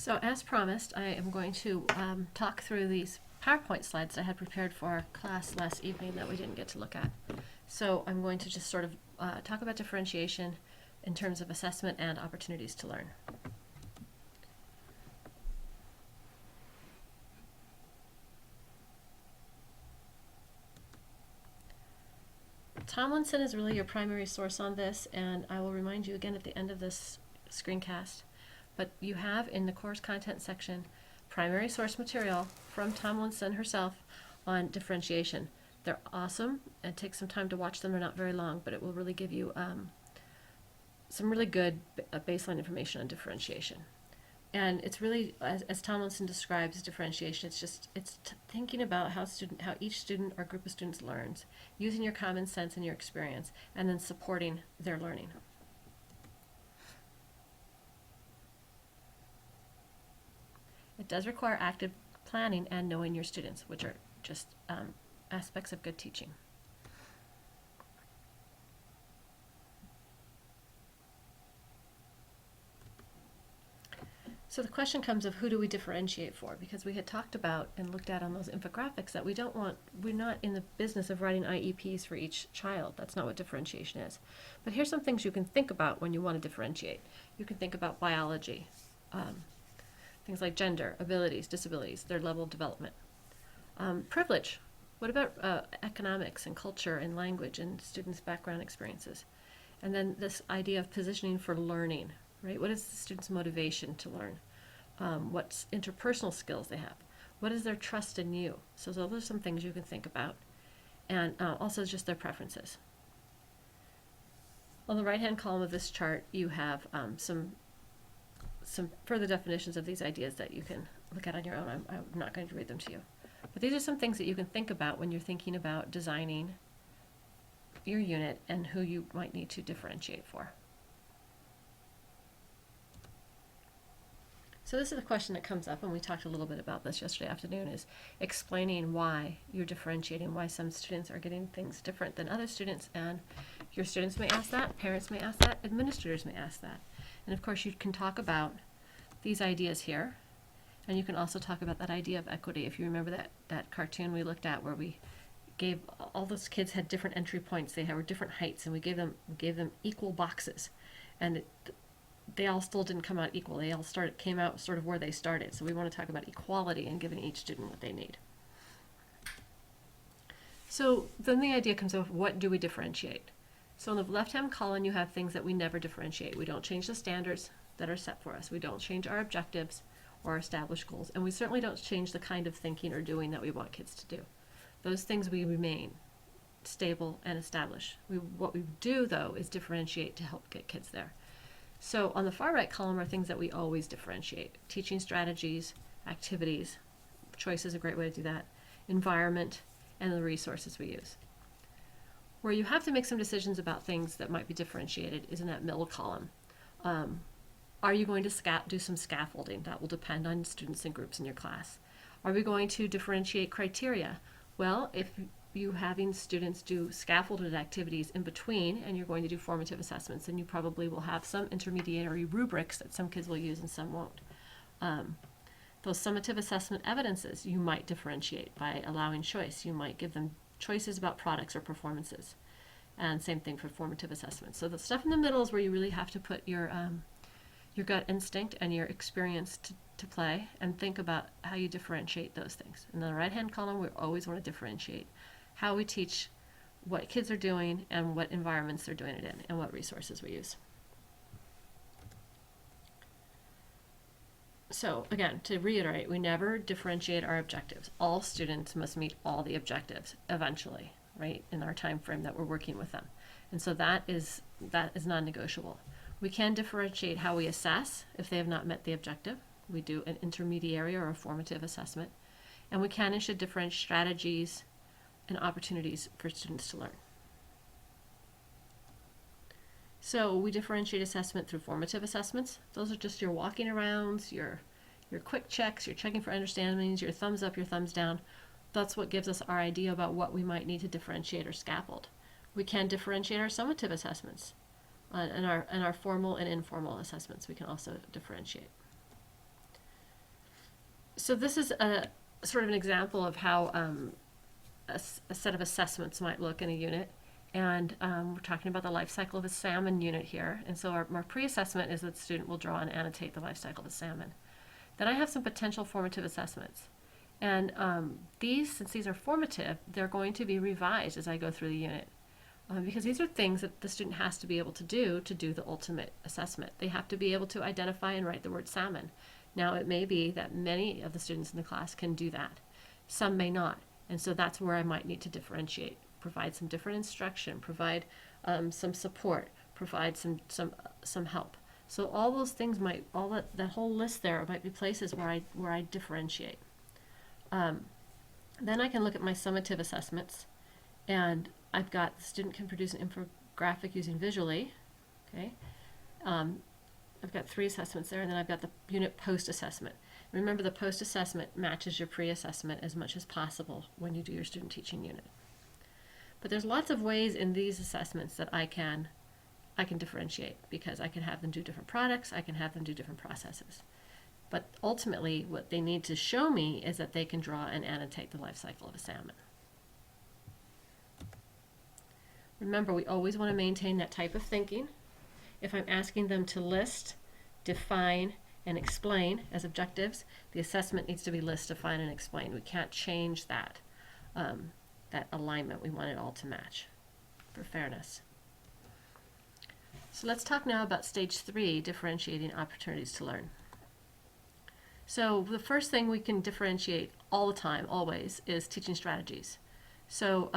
So as promised, I am going to talk through these PowerPoint slides that I had prepared for our class last evening that we didn't get to look at. So I'm going to just sort of talk about differentiation in terms of assessment and opportunities to learn. Tomlinson is really your primary source on this, and I will remind you again at the end of this screencast. But you have in the course content section primary source material from Tomlinson herself on differentiation. They're awesome, and take some time to watch them. They're not very long, but it will really give you some really good baseline information on differentiation. And it's really, as Tomlinson describes differentiation, it's thinking about how each student or group of students learns, using your common sense and your experience, and then supporting their learning. It does require active planning and knowing your students, which are just aspects of good teaching. So the question comes of who do we differentiate for? Because we had talked about and looked at on those infographics that we're not in the business of writing IEPs for each child. That's not what differentiation is. But here's some things you can think about when you want to differentiate. You can think about biology, things like gender, abilities, disabilities, their level of development. Privilege. What about economics and culture and language and students' background experiences? And then this idea of positioning for learning, right? What is the student's motivation to learn? What interpersonal skills they have? What is their trust in you? So those are some things you can think about. And also just their preferences. On the right-hand column of this chart, you have some further definitions of these ideas that you can look at on your own. I'm not going to read them to you. But these are some things that you can think about when you're thinking about designing your unit and who you might need to differentiate for. So this is a question that comes up, and we talked a little bit about this yesterday afternoon, is explaining why you're differentiating, why some students are getting things different than other students. And your students may ask that, parents may ask that, administrators may ask that. And of course you can talk about these ideas here, and you can also talk about that idea of equity. If you remember that cartoon we looked at where we gave, all those kids had different entry points, they were different heights, and we gave them equal boxes. And they all still didn't come out equal. They all came out sort of where they started. So we want to talk about equality and giving each student what they need. So then the idea comes up, what do we differentiate? So in the left-hand column, you have things that we never differentiate. We don't change the standards that are set for us. We don't change our objectives or our established goals. And we certainly don't change the kind of thinking or doing that we want kids to do. Those things we remain stable and established. What we do, though, is differentiate to help get kids there. So on the far right column are things that we always differentiate. Teaching strategies, activities, choice is a great way to do that, environment, and the resources we use. Where you have to make some decisions about things that might be differentiated is in that middle column. Are you going to do some scaffolding? That will depend on students and groups in your class. Are we going to differentiate criteria? Well, if you having students do scaffolded activities in between and you're going to do formative assessments, then you probably will have some intermediary rubrics that some kids will use and some won't. Those summative assessment evidences you might differentiate by allowing choice. You might give them choices about products or performances, and same thing for formative assessments. So the stuff in the middle is where you really have to put your gut instinct and your experience to play and think about how you differentiate those things. In the right-hand column, we always want to differentiate how we teach, what kids are doing, and what environments they're doing it in, and what resources we use. So again, to reiterate, we never differentiate our objectives. All students must meet all the objectives eventually, right, in our time frame that we're working with them. And so that is non-negotiable. We can differentiate how we assess if they have not met the objective. We do an intermediary or a formative assessment. And we can and should differentiate strategies and opportunities for students to learn. So we differentiate assessment through formative assessments. Those are just your walking arounds, your quick checks, your checking for understandings, your thumbs up, your thumbs down. That's what gives us our idea about what we might need to differentiate or scaffold. We can differentiate our summative assessments, and our formal and informal assessments we can also differentiate. So this is a sort of an example of how a set of assessments might look in a unit. And we're talking about the life cycle of a salmon unit here. And so our pre-assessment is that the student will draw and annotate the life cycle of a salmon. Then I have some potential formative assessments. And since these are formative, they're going to be revised as I go through the unit. Because these are things that the student has to be able to do the ultimate assessment. They have to be able to identify and write the word salmon. Now, it may be that many of the students in the class can do that. Some may not. And so that's where I might need to differentiate, provide some different instruction, provide some support, provide some help. So all those things that whole list there might be places where I differentiate. Then I can look at my summative assessments, and I've got the student can produce an infographic using visually. Okay, I've got 3 assessments there, and then I've got the unit post-assessment. Remember, the post-assessment matches your pre-assessment as much as possible when you do your student teaching unit. But there's lots of ways in these assessments that I can differentiate, because I can have them do different products, I can have them do different processes. But ultimately, what they need to show me is that they can draw and annotate the life cycle of a salmon. Remember, we always want to maintain that type of thinking. If I'm asking them to list, define, and explain as objectives, the assessment needs to be list, define, and explain. We can't change that, that alignment. We want it all to match for fairness. So let's talk now about stage 3, differentiating opportunities to learn. So the first thing we can differentiate all the time, always, is teaching strategies. So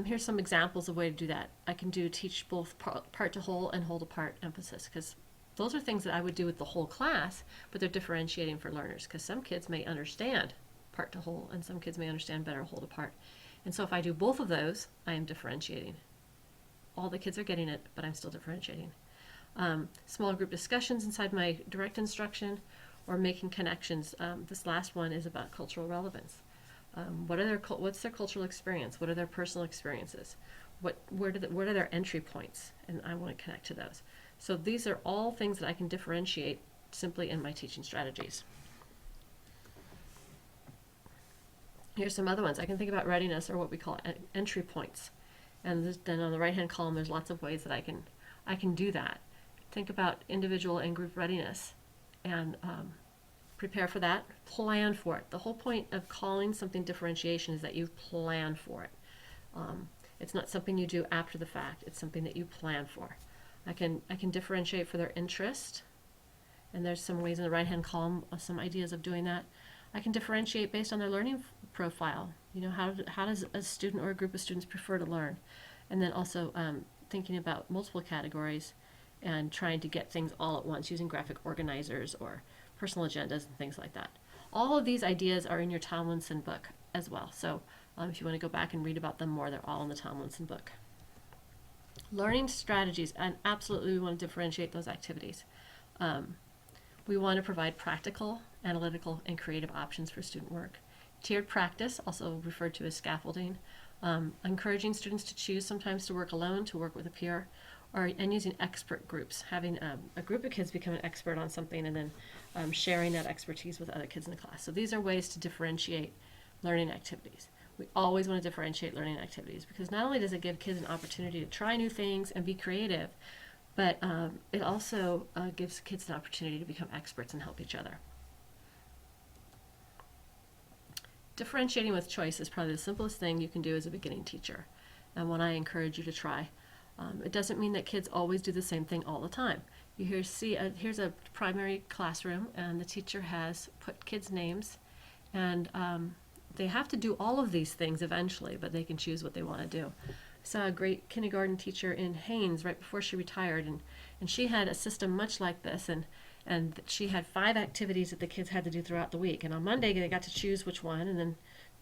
here's some examples of way to do that. I can teach both part to whole and whole to part emphasis, because those are things that I would do with the whole class, but they're differentiating for learners, because some kids may understand part to whole and some kids may understand better whole to part. And so if I do both of those, I am differentiating. All the kids are getting it, but I'm still differentiating. Small group discussions inside my direct instruction, or making connections. This last one is about cultural relevance. What's their cultural experience? What are their personal experiences? What are their entry points? And I want to connect to those. So these are all things that I can differentiate simply in my teaching strategies. Here's some other ones. I can think about readiness, or what we call entry points. And then on the right-hand column, there's lots of ways that I can do that. Think about individual and group readiness, and prepare for that, plan for it. The whole point of calling something differentiation is that you plan for it. It's not something you do after the fact, it's something that you plan for. I can differentiate for their interest, and there's some ways in the right-hand column, some ideas of doing that. I can differentiate based on their learning profile. You know, how does a student or a group of students prefer to learn? And then also thinking about multiple categories and trying to get things all at once using graphic organizers or personal agendas and things like that. All of these ideas are in your Tomlinson book as well. So if you want to go back and read about them more, they're all in the Tomlinson book. Learning strategies, and absolutely we want to differentiate those activities. We want to provide practical, analytical, and creative options for student work. Tiered practice, also referred to as scaffolding, encouraging students to choose sometimes to work alone, to work with a peer, and using expert groups, having a group of kids become an expert on something and then sharing that expertise with other kids in the class. So these are ways to differentiate learning activities. We always want to differentiate learning activities, because not only does it give kids an opportunity to try new things and be creative, but it also gives kids an opportunity to become experts and help each other. Differentiating with choice is probably the simplest thing you can do as a beginning teacher, and one I encourage you to try. It doesn't mean that kids always do the same thing all the time. Here's a primary classroom, and the teacher has put kids' names, and they have to do all of these things eventually, but they can choose what they want to do. I saw a great kindergarten teacher in Haynes right before she retired, and she had a system much like this, and she had 5 activities that the kids had to do throughout the week. And on Monday they got to choose which one, and then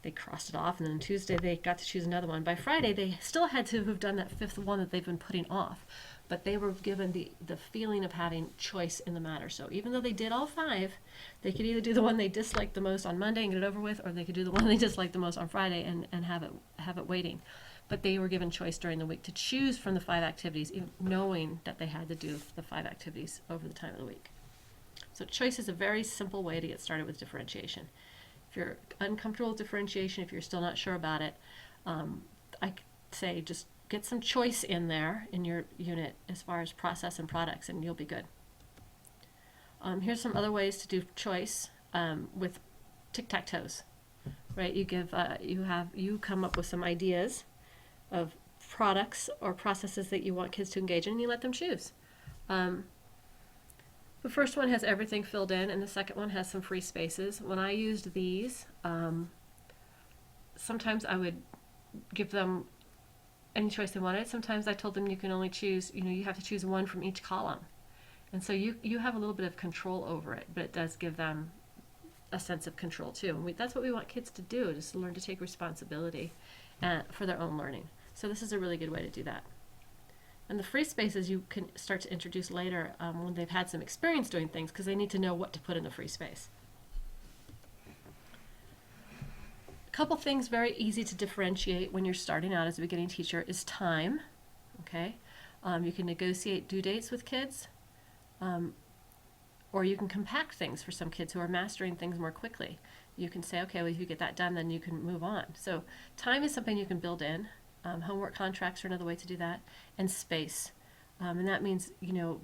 they crossed it off, and then on Tuesday they got to choose another one. By Friday they still had to have done that 5th one that they've been putting off, but they were given the feeling of having choice in the matter. So even though they did all 5, they could either do the one they disliked the most on Monday and get it over with, or they could do the one they disliked the most on Friday and have it waiting. But they were given choice during the week to choose from the 5 activities, even knowing that they had to do the 5 activities over the time of the week. So choice is a very simple way to get started with differentiation. If you're uncomfortable with differentiation, if you're still not sure about it, I say just get some choice in there in your unit as far as process and products, and you'll be good. Here's some other ways to do choice with tic-tac-toes. Right? You come up with some ideas of products or processes that you want kids to engage in, and you let them choose. The first one has everything filled in, and the second one has some free spaces. When I used these, sometimes I would give them any choice they wanted. Sometimes I told them you can only choose, you have to choose one from each column. And so you have a little bit of control over it, but it does give them a sense of control too. And that's what we want kids to do, just to learn to take responsibility for their own learning. So this is a really good way to do that. And the free spaces you can start to introduce later when they've had some experience doing things, because they need to know what to put in the free space. A couple things very easy to differentiate when you're starting out as a beginning teacher is time. Okay, you can negotiate due dates with kids, or you can compact things for some kids who are mastering things more quickly. You can say, okay, well, if you get that done, then you can move on. So time is something you can build in. Homework contracts are another way to do that, and space. And that means,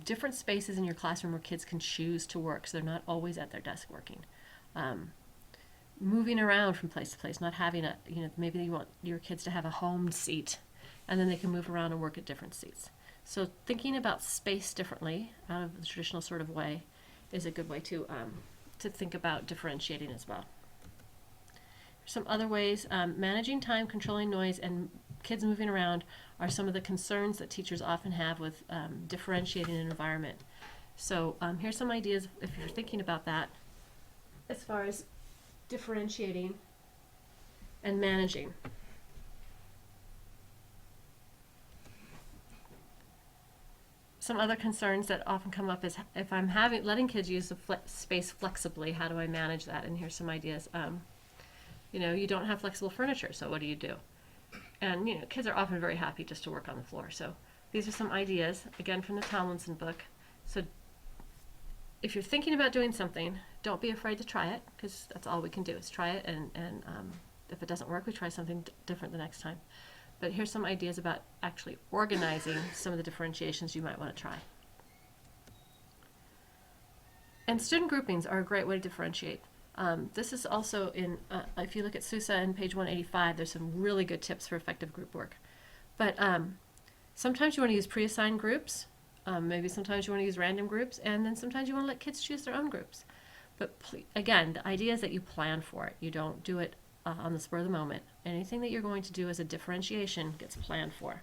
different spaces in your classroom where kids can choose to work, so they're not always at their desk working. Moving around from place to place, not having maybe you want your kids to have a home seat, and then they can move around and work at different seats. So thinking about space differently, out of the traditional sort of way, is a good way to think about differentiating as well. Some other ways, managing time, controlling noise, and kids moving around are some of the concerns that teachers often have with differentiating an environment. So here's some ideas if you're thinking about that as far as differentiating and managing. Some other concerns that often come up is if I'm letting kids use the space flexibly, how do I manage that? And here's some ideas. You don't have flexible furniture, so what do you do? And kids are often very happy just to work on the floor. So these are some ideas, again from the Tomlinson book. So if you're thinking about doing something, don't be afraid to try it, because that's all we can do is try it, and if it doesn't work, we try something different the next time. But here's some ideas about actually organizing some of the differentiations you might want to try. And student groupings are a great way to differentiate. This is also in, if you look at SUSA in page 185, there's some really good tips for effective group work. But sometimes you want to use pre-assigned groups, maybe sometimes you want to use random groups, and then sometimes you want to let kids choose their own groups. But again, the idea is that you plan for it. You don't do it on the spur of the moment. Anything that you're going to do as a differentiation gets planned for.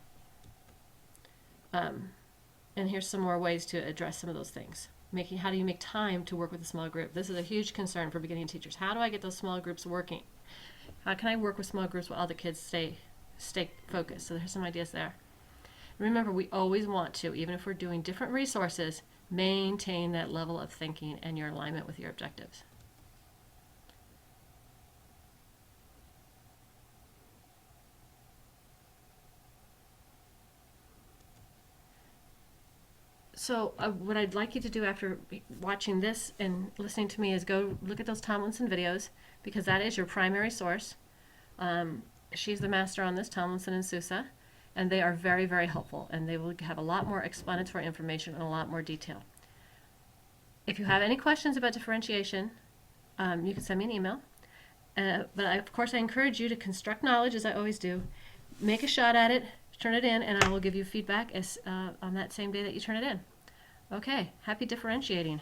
And here's some more ways to address some of those things. How do you make time to work with a small group? This is a huge concern for beginning teachers. How do I get those small groups working? How can I work with small groups while other kids stay focused? So there's some ideas there. Remember, we always want to, even if we're doing different resources, maintain that level of thinking and your alignment with your objectives. So what I'd like you to do after watching this and listening to me is go look at those Tomlinson videos, because that is your primary source. She's the master on this, Tomlinson and Sousa, and they are very, very helpful, and they will have a lot more explanatory information and a lot more detail. If you have any questions about differentiation, you can send me an email. But of course I encourage you to construct knowledge, as I always do. Make a shot at it, turn it in, and I will give you feedback on that same day that you turn it in. Okay, happy differentiating.